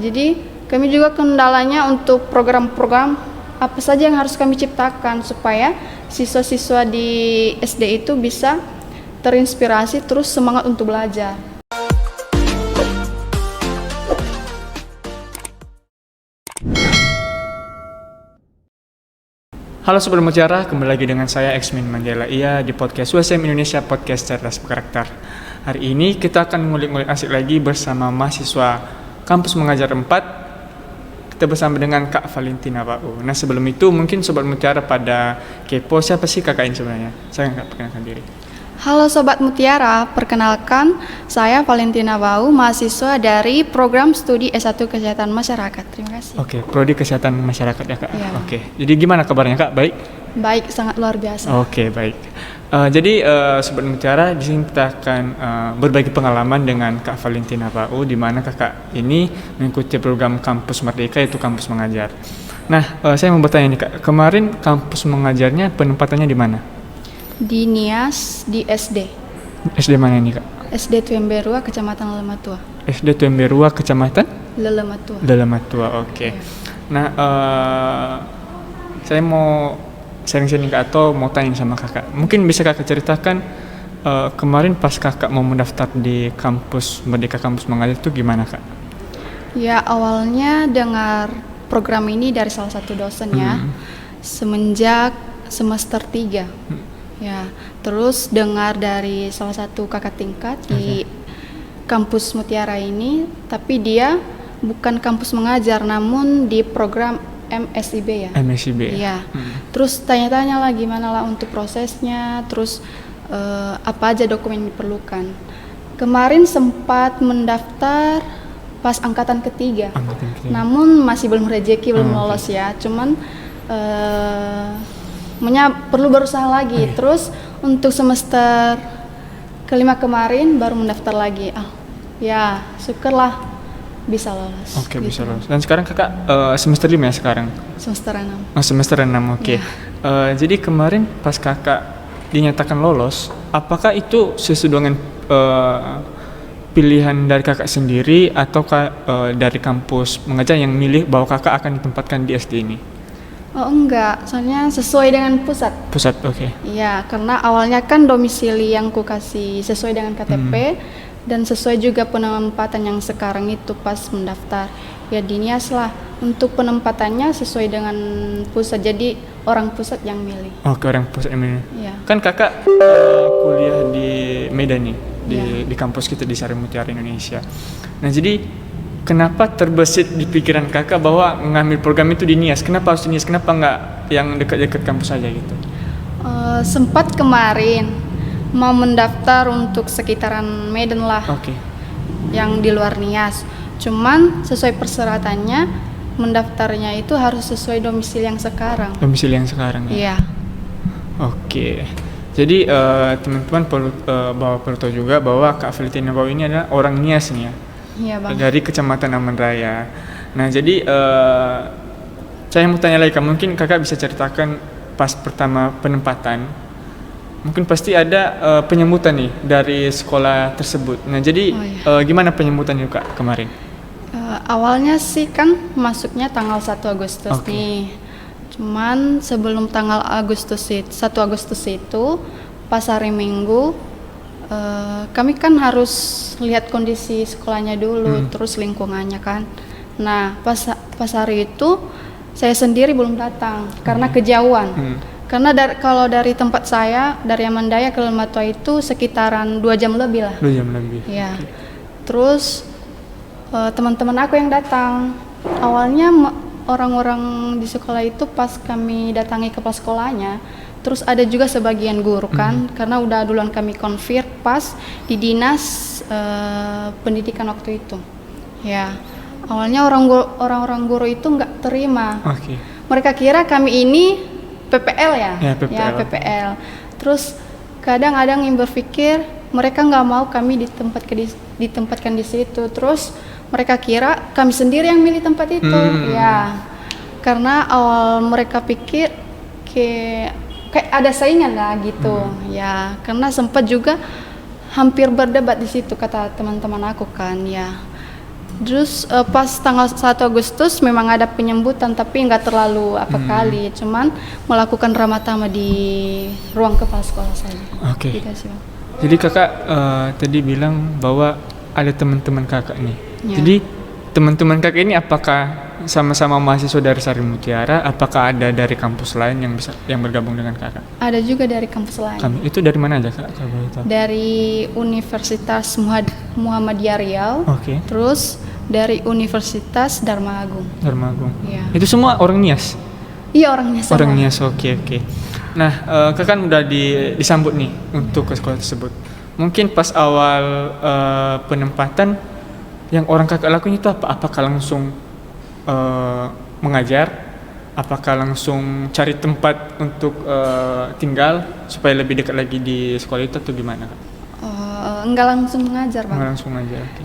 Jadi kami juga kendalanya untuk program-program apa saja yang harus kami ciptakan supaya siswa-siswa di SD itu bisa terinspirasi terus semangat untuk belajar. Halo Sobat Mutiara, kembali lagi dengan saya Eksmin Mandela Ia di podcast USM Indonesia Podcast Cerdas Berkarakter. Hari ini kita akan ngulik-ngulik asik lagi bersama mahasiswa Kampus Mengajar 4. Kita bersama dengan Kak Valentina Wau. Nah sebelum itu mungkin Sobat Mutiara pada kepo siapa sih kakak ini sebenarnya? Saya nggak perkenalkan diri. Halo Sobat Mutiara, perkenalkan saya Valentina Wau, mahasiswa dari program studi S1 Kesehatan Masyarakat. Terima kasih. Oke, Prodi Kesehatan Masyarakat ya Kak? Iya. Oke, jadi gimana kabarnya Kak? Baik? Baik, sangat luar biasa. Oke, baik. Jadi Sobat Mutiara, di sini kita akan berbagi pengalaman dengan Kak Valentina Wau, di mana kakak ini mengikuti program Kampus Merdeka, yaitu Kampus Mengajar. Nah, saya mau bertanya nih Kak, kemarin Kampus Mengajarnya penempatannya di mana? Di Nias, di SD. SD mana nih Kak? SD Tuemberua, Kecamatan Lelematua. SD Tuemberua, Kecamatan? Lelematua. Lelematua, oke. Nah, saya mau sharing-sharing atau mau tanya sama kakak. Mungkin bisa kakak ceritakan kemarin pas kakak mau mendaftar di Kampus Merdeka Kampus Mengajar itu gimana Kak? Ya, awalnya dengar program ini dari salah satu dosen ya, semenjak semester 3. Ya, terus dengar dari salah satu kakak tingkat di Kampus Mutiara ini, tapi dia bukan kampus mengajar, namun di program MSIB ya. MSIB. Iya. Terus tanya-tanya lah gimana lah untuk prosesnya, terus apa aja dokumen yang diperlukan. Kemarin sempat mendaftar pas angkatan ketiga. Namun masih belum rezeki, belum lolos ya. Cuman perlu berusaha lagi. Terus untuk semester kelima kemarin baru mendaftar lagi. Ya syukurlah bisa lolos. Oke, bisa lolos. Dan sekarang kakak semester 5 ya sekarang? Semester 6. Oh, semester 6, oke. Jadi kemarin pas kakak dinyatakan lolos, apakah itu sesuai dengan pilihan dari kakak sendiri atau dari kampus mengajar yang milih bahwa kakak akan ditempatkan di SD ini? Oh enggak, soalnya sesuai dengan pusat. Pusat, oke. Iya, karena awalnya kan domisili yang ku kasih sesuai dengan KTP dan sesuai juga penempatan yang sekarang itu pas mendaftar. Ya di Nias lah, untuk penempatannya sesuai dengan pusat, jadi orang pusat yang milih. Oke, orang pusat yang milih. Iya. Kan kakak kuliah di Medan nih, di kampus kita di Sari Mutiara Indonesia. Nah jadi kenapa terbesit di pikiran kakak bahwa mengambil program itu di Nias? Kenapa harus di Nias? Kenapa nggak yang dekat-dekat kampus saja gitu? Sempat kemarin mau mendaftar untuk sekitaran Medan lah, yang di luar Nias. Cuman sesuai persyaratannya mendaftarnya itu harus sesuai domisili yang sekarang. Domisili yang sekarang ya? Iya. Oke. Jadi teman-teman perlu tahu juga bahwa Kak Valentina Wau ini adalah orang Nias nih ya? Iya Bang. Dari Kecamatan Aman Raya. Nah jadi saya mau tanya lagi Kak, mungkin kakak bisa ceritakan pas pertama penempatan, mungkin pasti ada penyambutan nih dari sekolah tersebut. Nah jadi gimana penyambutan itu Kak kemarin? Awalnya sih kan masuknya tanggal 1 Agustus nih. Cuman sebelum tanggal 1 Agustus itu pas hari Minggu kami kan harus lihat kondisi sekolahnya dulu, terus lingkungannya kan. Nah pas hari itu saya sendiri belum datang karena kejauhan. Karena kalau dari tempat saya dari Amandaya ke Lelematua itu sekitaran 2 jam lebih lah. 2 jam lebih. Ya. Terus teman-teman aku yang datang. Awalnya orang-orang di sekolah itu pas kami datangi kepala sekolahnya, terus ada juga sebagian guru kan, karena udah duluan kami konfir pas di dinas pendidikan waktu itu. Ya, awalnya orang-orang guru itu nggak terima. Mereka kira kami ini PPL ya, PPL. Terus kadang-kadang yang berpikir mereka nggak mau kami ditempatkan di situ. Terus mereka kira kami sendiri yang milih tempat itu. Ya, karena awal mereka pikir kayak ada saingan lah gitu. Ya, karena sempat juga hampir berdebat di situ kata teman-teman aku kan. Ya, Terus pas tanggal 1 Agustus memang ada penyambutan tapi nggak terlalu kali, cuman melakukan ramah tamah di ruang kepala sekolah saja. Oke. Gitu sih, Bang. Jadi kakak tadi bilang bahwa ada teman-teman kakak nih. Ya. Jadi teman-teman kakak ini apakah sama-sama mahasiswa dari Sari Mutiara? Apakah ada dari kampus lain yang bergabung dengan kakak? Ada juga dari kampus lain. Itu dari mana aja kak? Kalau boleh tahu. Dari Universitas Muhammadiyah Riau. Oke. Terus dari Universitas Dharma Agung. Dharma Agung. Iya. Itu semua orang Nias? Iya, orangnya sama. Orang Nias, oke. Nah, kakak kan udah disambut nih untuk ke sekolah tersebut. Mungkin pas awal penempatan yang orang kakak lakuin itu apa? Apakah langsung mengajar? Apakah langsung cari tempat untuk tinggal supaya lebih dekat lagi di sekolah itu atau gimana, Kak? Enggak langsung mengajar, Bang. Enggak langsung mengajar, oke.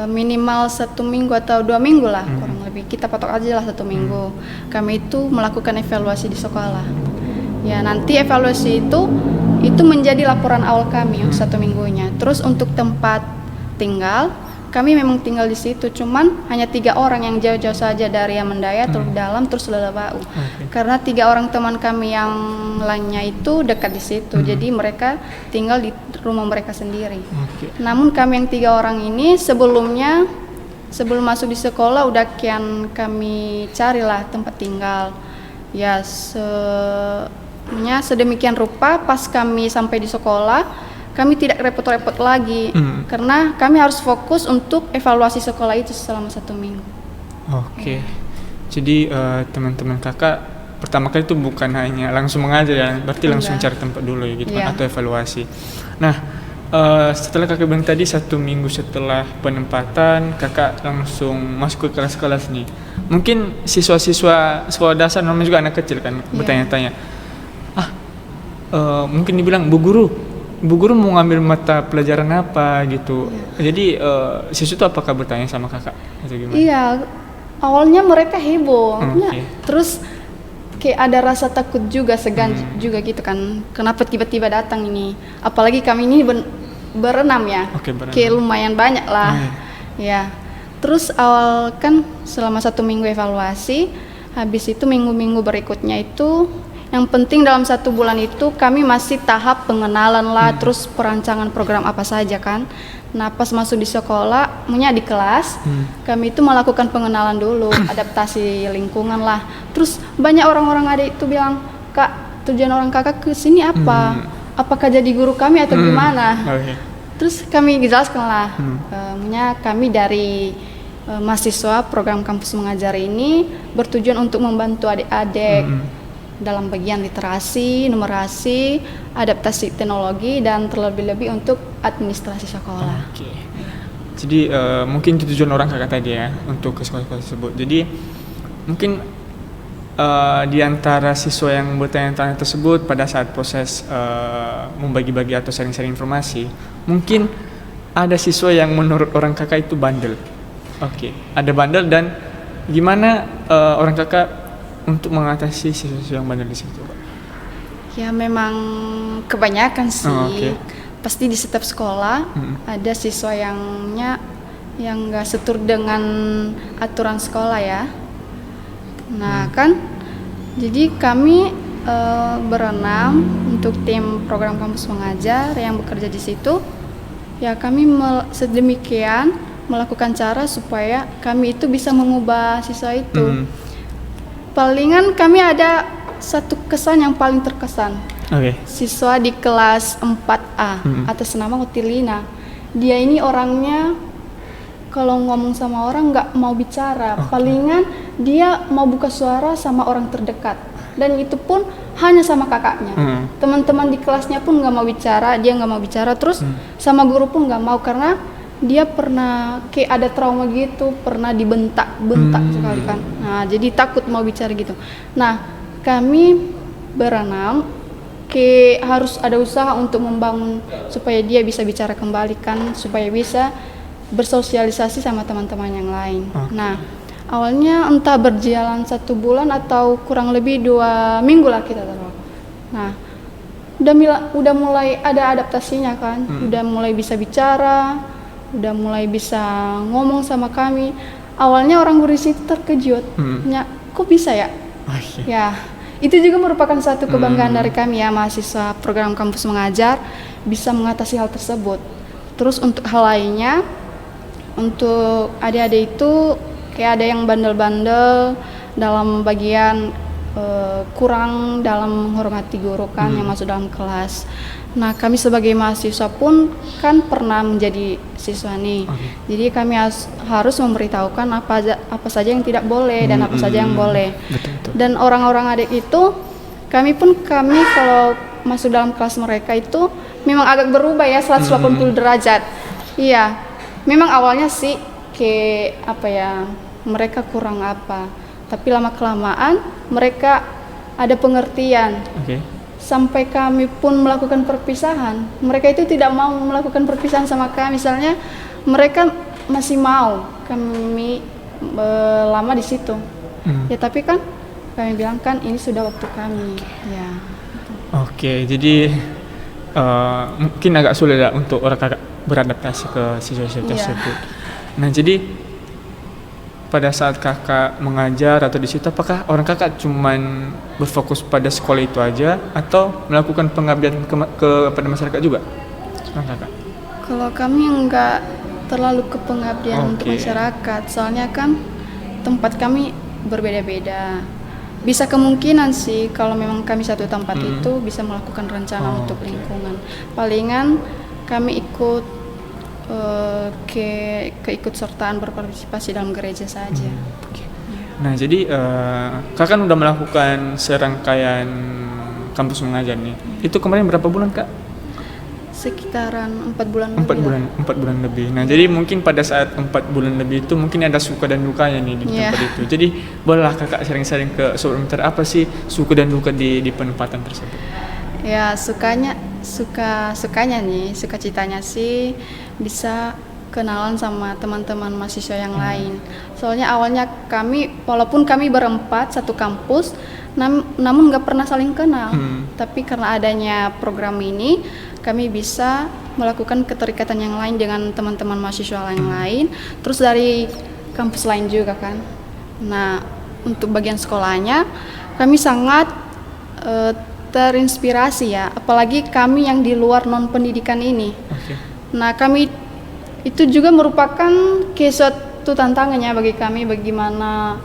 Minimal 1 minggu atau 2 minggu lah, kurang lebih. Kita patok aja lah 1 minggu. Kami itu melakukan evaluasi di sekolah. Ya, nanti evaluasi itu menjadi laporan awal kami untuk 1 minggunya. Terus untuk tempat tinggal, kami memang tinggal di situ, cuman hanya 3 orang yang jauh-jauh saja dari Amandaya, Teluk Dalam, terus Lelebau. Karena 3 orang teman kami yang lainnya itu dekat di situ, jadi mereka tinggal di rumah mereka sendiri. Namun kami yang 3 orang ini sebelum masuk di sekolah udah kian kami carilah tempat tinggal. Ya, sedemikian rupa pas kami sampai di sekolah kami tidak repot-repot lagi karena kami harus fokus untuk evaluasi sekolah itu selama 1 minggu. Oke. Jadi teman-teman kakak pertama kali itu bukan hanya langsung mengajar ya, berarti langsung cari tempat dulu ya gitu atau evaluasi. Nah, setelah kakak bilang tadi 1 minggu setelah penempatan kakak langsung masuk ke kelas-kelas nih. Mungkin siswa-siswa sekolah dasar namanya juga anak kecil kan bertanya-tanya. Mungkin dibilang Bu Guru mau ngambil mata pelajaran apa gitu. Jadi siswa itu apakah bertanya sama kakak atau gimana? Iya, awalnya mereka heboh. Terus kayak ada rasa takut juga, segan juga gitu kan. Kenapa tiba-tiba datang ini? Apalagi kami ini berenam ya. Kayak lumayan banyak lah. Ya. Terus awal kan selama 1 minggu evaluasi, habis itu minggu-minggu berikutnya itu yang penting dalam 1 bulan itu kami masih tahap pengenalan lah, terus perancangan program apa saja kan. Nah pas masuk di sekolah, di kelas, kami itu melakukan pengenalan dulu, adaptasi lingkungan lah. Terus banyak orang-orang ada itu bilang, Kak, tujuan orang kakak ke sini apa? Apakah jadi guru kami atau gimana? Terus kami jelaskan lah, kami dari mahasiswa program kampus mengajar ini bertujuan untuk membantu adik-adik dalam bagian literasi, numerasi, adaptasi teknologi, dan terlebih-lebih untuk administrasi sekolah. Jadi mungkin itu tujuan orang kakak tadi ya untuk ke sekolah-sekolah tersebut. Jadi mungkin di antara siswa yang bertanya-tanya tersebut pada saat proses membagi-bagi atau sharing-sharing informasi, mungkin ada siswa yang menurut orang kakak itu bandel. Ada bandel, dan gimana orang kakak untuk mengatasi siswa yang bandel di situ, Pak? Ya memang kebanyakan sih. Pasti di setiap sekolah ada siswa yang nggak setur dengan aturan sekolah ya. Nah kan, jadi kami berenam untuk tim program kampus mengajar yang bekerja di situ. Ya kami sedemikian melakukan cara supaya kami itu bisa mengubah siswa itu. Palingan kami ada satu kesan yang paling terkesan. Siswa di kelas 4A atas nama Otilina. Dia ini orangnya kalau ngomong sama orang nggak mau bicara. Palingan dia mau buka suara sama orang terdekat. Dan itu pun hanya sama kakaknya. Teman-teman di kelasnya pun nggak mau bicara, dia nggak mau bicara. Terus sama guru pun nggak mau karena dia pernah kayak ada trauma gitu, pernah dibentak sekali kan. Nah jadi takut mau bicara gitu. Nah kami berenam kayak harus ada usaha untuk membangun supaya dia bisa bicara kembali kan, supaya bisa bersosialisasi sama teman-teman yang lain. Nah awalnya entah berjalan 1 bulan atau kurang lebih 2 minggu lah kita taruh. Nah udah mulai ada adaptasinya kan, udah mulai bisa bicara. udah mulai bisa ngomong sama kami. Awalnya orang guru di situ terkejut, ya kok bisa ya? Ya, itu juga merupakan satu kebanggaan dari kami ya, mahasiswa program kampus mengajar bisa mengatasi hal tersebut. Terus untuk hal lainnya, untuk adik-adik itu kayak ada yang bandel-bandel dalam bagian kurang dalam menghormati guru kan yang masuk dalam kelas. Nah, kami sebagai mahasiswa pun kan pernah menjadi siswa nih. Jadi kami harus memberitahukan apa saja yang tidak boleh dan apa saja yang boleh. Betul. Dan orang-orang adik itu kami kalau masuk dalam kelas mereka itu memang agak berubah ya 180 derajat. Iya. Memang awalnya sih mereka kurang tapi lama-kelamaan mereka ada pengertian. Sampai kami pun melakukan perpisahan, mereka itu tidak mau melakukan perpisahan sama kami. Misalnya mereka masih mau kami lama di situ. Ya tapi kan kami bilang kan ini sudah waktu kami. Ya. Oke, jadi mungkin agak sulit ya untuk orang kakak beradaptasi ke siswa-siswa tersebut. Nah, jadi pada saat kakak mengajar atau di situ, apakah orang kakak cuman berfokus pada sekolah itu aja atau melakukan pengabdian kepada masyarakat juga? Orang kakak? Kalau kami enggak terlalu ke pengabdian untuk masyarakat, soalnya kan tempat kami berbeda-beda. Bisa kemungkinan sih kalau memang kami satu tempat itu bisa melakukan rencana untuk lingkungan. Palingan kami ikut keikutsertaan berpartisipasi dalam gereja saja. Nah, jadi kakak kan udah melakukan serangkaian kampus mengajar nih. Itu kemarin berapa bulan kak? Sekitaran 4 bulan 4 bulan lebih. Nah, jadi mungkin pada saat 4 bulan lebih itu mungkin ada suka dan dukanya nih di tempat itu. Jadi bolehlah kakak sharing-sharing ke sobat Mitra, apa sih suka dan duka di penempatan tersebut? Ya, sukacitanya sih bisa kenalan sama teman-teman mahasiswa yang lain. Soalnya awalnya walaupun kami berempat satu kampus, namun nggak pernah saling kenal. Tapi karena adanya program ini, kami bisa melakukan keterikatan yang lain dengan teman-teman mahasiswa yang lain. Terus dari kampus lain juga kan. Nah, untuk bagian sekolahnya, kami sangat terinspirasi ya, apalagi kami yang di luar non pendidikan ini. Nah, kami itu juga merupakan suatu tantangannya bagi kami, bagaimana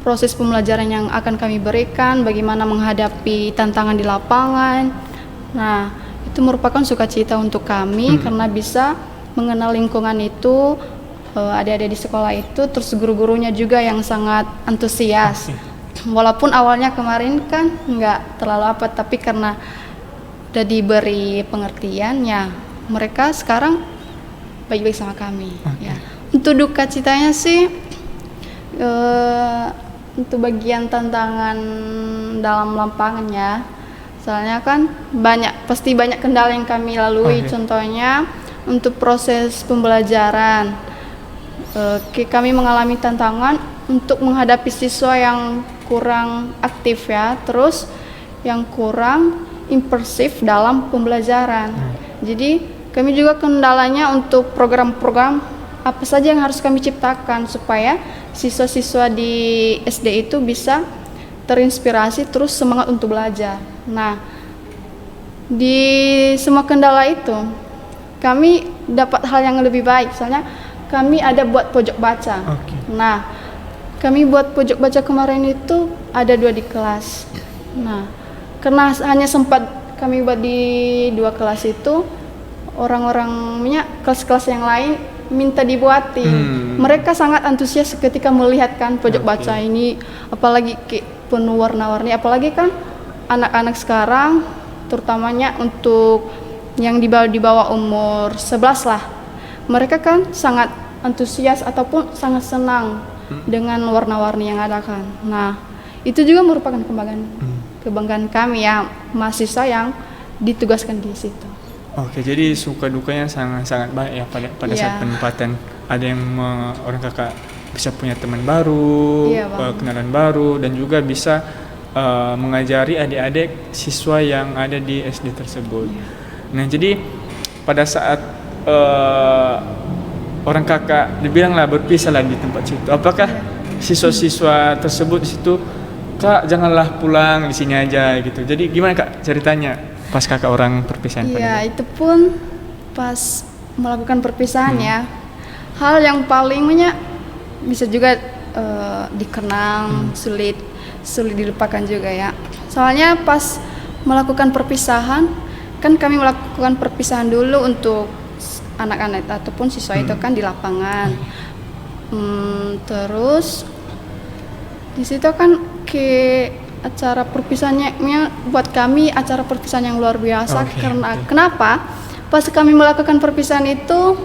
proses pembelajaran yang akan kami berikan, bagaimana menghadapi tantangan di lapangan. Nah, itu merupakan sukacita untuk kami karena bisa mengenal lingkungan itu, adik-adik di sekolah itu, terus guru-gurunya juga yang sangat antusias. Walaupun awalnya kemarin kan nggak terlalu tapi karena udah diberi pengertian ya, mereka sekarang baik-baik sama kami. Ya. Untuk duka citanya sih untuk bagian tantangan dalam lapangannya, soalnya kan pasti banyak kendala yang kami lalui. Contohnya untuk proses pembelajaran, kami mengalami tantangan untuk menghadapi siswa yang kurang aktif ya, terus yang kurang immersif dalam pembelajaran. Jadi kami juga kendalanya untuk program-program apa saja yang harus kami ciptakan supaya siswa-siswa di SD itu bisa terinspirasi terus semangat untuk belajar. Nah, di semua kendala itu kami dapat hal yang lebih baik, soalnya kami ada buat pojok baca. Nah, kami buat pojok baca kemarin itu ada 2 di kelas. Nah, karena hanya sempat kami buat di 2 kelas itu, orang-orangnya kelas-kelas yang lain minta dibuatin. Mereka sangat antusias ketika melihat kan pojok baca ini, apalagi penuh warna-warni, apalagi kan anak-anak sekarang, terutamanya untuk yang di bawah umur 11 lah. Mereka kan sangat antusias ataupun sangat senang dengan warna-warni yang ada kan. Nah, itu juga merupakan kebanggaan kami ya, mahasiswa yang ditugaskan di situ. Jadi suka dukanya sangat banyak ya pada saat penempatan. Ada yang orang kakak bisa punya teman baru, kenalan baru, dan juga bisa mengajari adik-adik siswa yang ada di SD tersebut. Nah, jadi pada saat orang kakak dibilang lah berpisah lah di tempat situ. Apakah siswa-siswa tersebut di situ, Kak janganlah pulang di sini aja gitu. Jadi gimana Kak ceritanya pas kakak orang perpisahan? Iya, itu pun pas melakukan perpisahan ya. Hal yang paling bisa juga dikenang, sulit dilupakan juga ya. Soalnya pas melakukan perpisahan, kan kami melakukan perpisahan dulu untuk anak-anak ataupun siswa itu kan di lapangan. Terus di situ kan acara perpisahannya buat kami acara perpisahan yang luar biasa. Kenapa? Pas kami melakukan perpisahan itu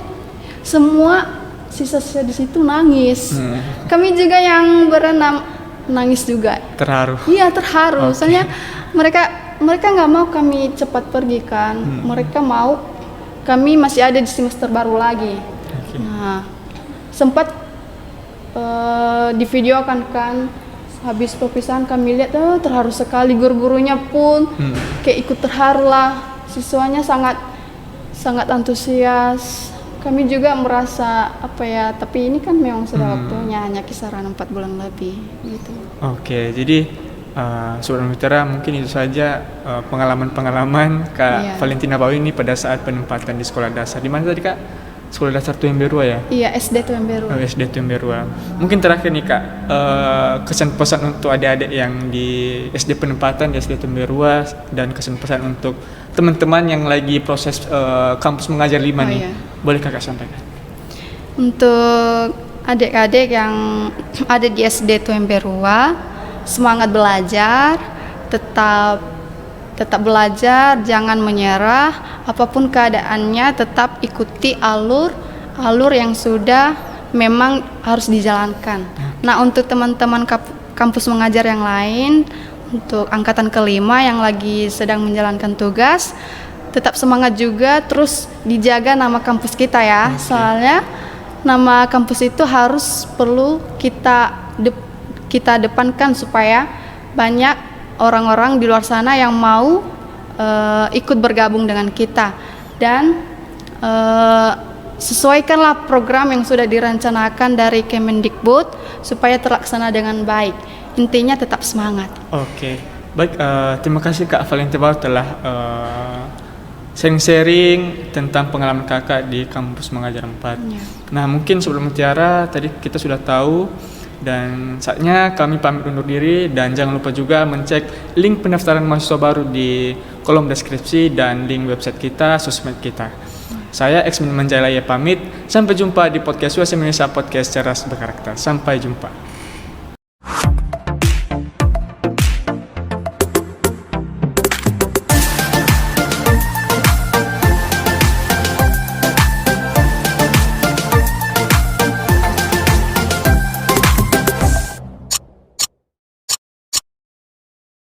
semua siswa-siswa di situ nangis. Kami juga yang berenam nangis juga. Terharu. Iya, terharu. Soalnya mereka nggak mau kami cepat pergi kan. Mereka mau kami masih ada di semester baru lagi. Nah, sempat di video kan habis perpisahan kami lihat terharu sekali, guru-gurunya pun kayak ikut terharu lah. Siswanya sangat antusias. Kami juga merasa tapi ini kan memang sudah waktunya, hanya kisaran 4 bulan lebih gitu. Oke, jadi Sobat Mutiara mungkin itu saja pengalaman-pengalaman Kak Valentina Pawi ini pada saat penempatan di sekolah dasar. Di mana tadi Kak? Sekolah dasar Tuemberua ya? Iya, SD Tuemberua. SD Tuemberua. Mungkin terakhir nih Kak, kesan pesan untuk adik-adik yang di SD penempatan di SD Tuemberua dan kesan pesan untuk teman-teman yang lagi proses kampus mengajar 5 nih. Boleh Kakak sampaikan? Untuk adik-adik yang ada di SD Tuemberua, semangat belajar, tetap belajar, jangan menyerah, apapun keadaannya tetap ikuti alur yang sudah memang harus dijalankan. Nah, untuk teman-teman kampus mengajar yang lain, untuk angkatan kelima yang lagi sedang menjalankan tugas, tetap semangat juga, terus dijaga nama kampus kita ya. Soalnya nama kampus itu perlu kita depankan supaya banyak orang-orang di luar sana yang mau ikut bergabung dengan kita, dan sesuaikanlah program yang sudah direncanakan dari Kemendikbud supaya terlaksana dengan baik. Intinya tetap semangat. Oke. Baik, terima kasih Kak Valentina telah sharing tentang pengalaman kakak di kampus mengajar 4. Nah, mungkin sebelum Mutiara tadi kita sudah tahu, dan saatnya kami pamit undur diri, dan jangan lupa juga mencek link pendaftaran mahasiswa baru di kolom deskripsi dan link website kita, sosmed kita. Saya Eksmin Manjalaya pamit, sampai jumpa di podcast USM Indonesia Podcast Cerdas Berkarakter. Sampai jumpa.